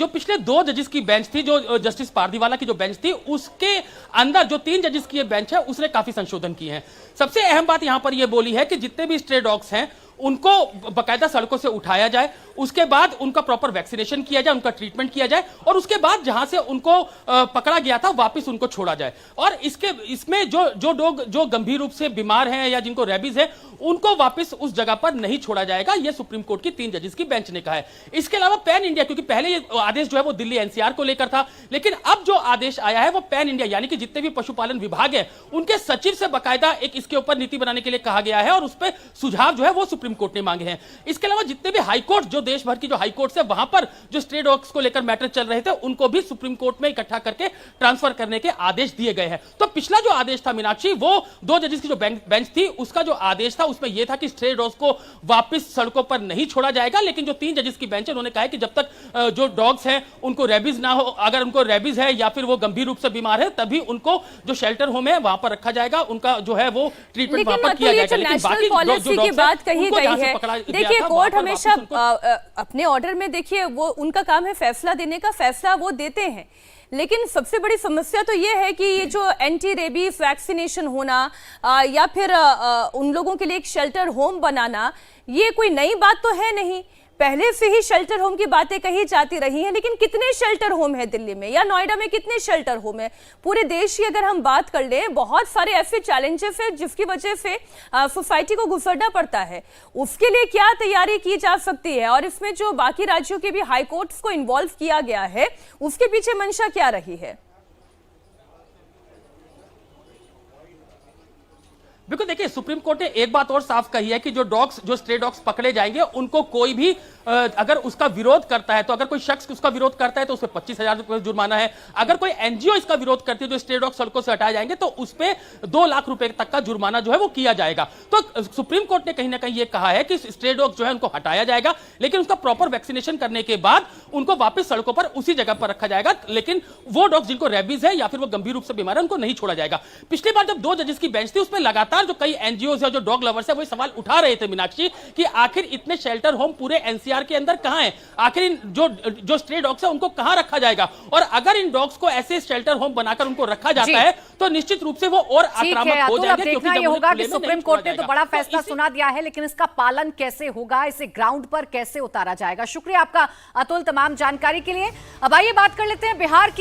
जो पिछले 2 जजेस की बेंच थी, जो जस्टिस पारदीवाला की जो बेंच थी, उसके अंदर जो 3 जजेस की बेंच है उसने काफी संशोधन किए हैं। सबसे अहम बात यहां पर यह बोली है कि जितने भी स्ट्रे डॉग्स हैं उनको बकायदा सड़कों से उठाया जाए, उसके बाद उनका प्रॉपर वैक्सीनेशन किया जाए, उनका ट्रीटमेंट किया जाए और उसके बाद जहां से उनको पकड़ा गया था वापस उनको छोड़ा जाए। और इसमें जो गंभीर रूप से बीमार हैं या जिनको रेबीज है उनको वापस उस जगह पर नहीं छोड़ा जाएगा, यह सुप्रीम कोर्ट की 3 जजेस की बेंच ने कहा है। इसके अलावा पैन इंडिया, क्योंकि पहले ये आदेश जो है वो दिल्ली एनसीआर को लेकर था, लेकिन अब जो आदेश आया है वो पैन इंडिया यानी कि जितने भी पशुपालन विभाग है उनके सचिव से बकायदा एक इसके ऊपर नीति बनाने के लिए कहा गया है और उस पर सुझाव जो है वो सुप्रीम कोर्ट ने मांगे हैं। इसके अलावा जितने भी हाईकोर्ट, जो देश भर की जो हाईकोर्ट है वहां पर जो स्ट्रे डॉग्स को लेकर मैटर चल रहे थे उनको भी सुप्रीम कोर्ट में इकट्ठा करके ट्रांसफर करने के आदेश दिए गए हैं। तो पिछला जो आदेश था मीनाक्षी, वो 2 जजेस की जो बेंच थी उसका जो आदेश था उसमें यह था कि स्ट्रे डॉग्स को वापस सड़कों पर नहीं छोड़ा जाएगा, लेकिन जो 3 जजेस की बेंच है उन्होंने कहा है कि जब तक जो डॉग्स हैं उनको रेबीज ना हो, अगर उनको रेबीज है या फिर वो गंभीर रूप से बीमार है तभी उनको जो शेल्टर होम है वहां पर रखा जाएगा, उनका जो है वो ट्रीटमेंट वहां पर किया जाएगा। लेकिन बाकी पॉलिसी की बात कही गई है, देखिए कोर्ट हमेशा अपने ऑर्डर में, देखिए वो उनका काम है फैसला देने का, फैसला वो देते हैं। लेकिन सबसे बड़ी समस्या तो ये है कि ये जो एंटी रेबीज वैक्सीनेशन होना या फिर उन लोगों के लिए एक शेल्टर होम बनाना, ये कोई नई बात तो है नहीं। पहले से ही शेल्टर होम की बातें कही जाती रही हैं, लेकिन कितने शेल्टर होम है दिल्ली में या नोएडा में, कितने शेल्टर होम है? पूरे देश की अगर हम बात कर लें, बहुत सारे ऐसे चैलेंजेस हैं जिसकी वजह से सोसाइटी को गुजरना पड़ता है। उसके लिए क्या तैयारी की जा सकती है और इसमें जो बाकी राज्यों के भी हाई कोर्ट्स को इन्वॉल्व किया गया है उसके पीछे मंशा क्या रही है? बिल्कुल, देखिए सुप्रीम कोर्ट ने एक बात और साफ कही है कि जो स्ट्रे डॉग्स पकड़े जाएंगे उनको कोई भी अगर उसका विरोध करता है, तो अगर कोई शख्स उसका विरोध करता है तो उस पर 25,000 रुपए जुर्माना है। अगर कोई एनजीओ इसका विरोध करती है, जो स्ट्रे डॉग सड़कों से हटाए जाएंगे, तो उस पर 2 लाख रुपए तक का जुर्माना जो है वो किया जाएगा। तो सुप्रीम कोर्ट ने कहीं ना कहीं ये कहा है कि स्ट्रे डॉग जो है उनको हटाया जाएगा, लेकिन उसका प्रॉपर वैक्सीनेशन करने के बाद उनको वापस सड़कों पर उसी जगह पर रखा जाएगा। लेकिन वो डॉग्स जिनको रेबीज है या फिर वो गंभीर रूप से बीमार है उनको नहीं छोड़ा जाएगा। पिछली बार जब 2 जजेस की बेंच थी उसमें लगातार जो कई एनजीओ या जो डॉग लवर्स है वो सवाल उठा रहे थे मीनाक्षी कि आखिर इतने शेल्टर होम पूरे एनसीआर के अंदर कहां हैं, आखिर इन जो स्ट्रे डॉग्स है उनको कहां रखा जाएगा, और अगर इन डॉग्स को ऐसे शेल्टर होम बनाकर उनको रखा जाता है तो निश्चित रूप से वो और आक्रामक हो जाएंगे। देखना ये होगा कि सुप्रीम कोर्ट ने तो बड़ा फैसला सुना दिया है, लेकिन इसका पालन कैसे होगा, इसे ग्राउंड पर कैसे उतारा जाएगा। शुक्रिया आपका अतुल तमाम जानकारी के लिए। अब आइए बात कर लेते हैं बिहार की।